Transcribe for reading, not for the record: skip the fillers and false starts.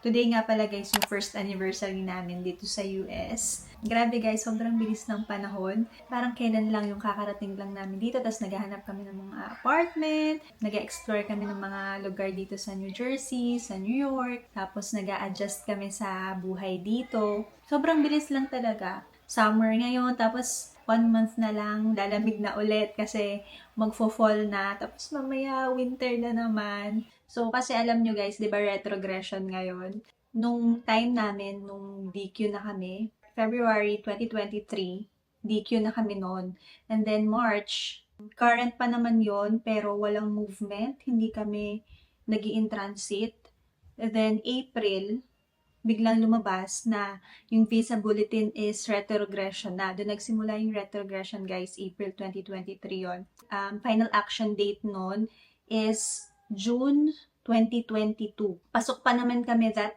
Today nga pala guys, yung first anniversary namin dito sa US. Grabe guys, sobrang bilis ng panahon. Parang kailan lang yung kakarating lang namin dito, tapos naghahanap kami ng mga apartment, nag-explore kami ng mga lugar dito sa New Jersey, sa New York, tapos nag-a-adjust kami sa buhay dito. Sobrang bilis lang talaga. Summer ngayon, tapos 1 month na lang, lalamig na ulit kasi magfo-fall na, tapos mamaya winter na naman. So, kasi alam nyo guys, di ba retrogression ngayon? Nung time namin, nung DQ na kami, February 2023, DQ na kami noon. And then March, current pa naman yon pero walang movement, hindi kami nag in transit. And then April, biglang lumabas na yung visa bulletin is retrogression na. Doon nagsimula yung retrogression guys, April 2023 yon. Final action date noon is June 2022. Pasok pa naman kami that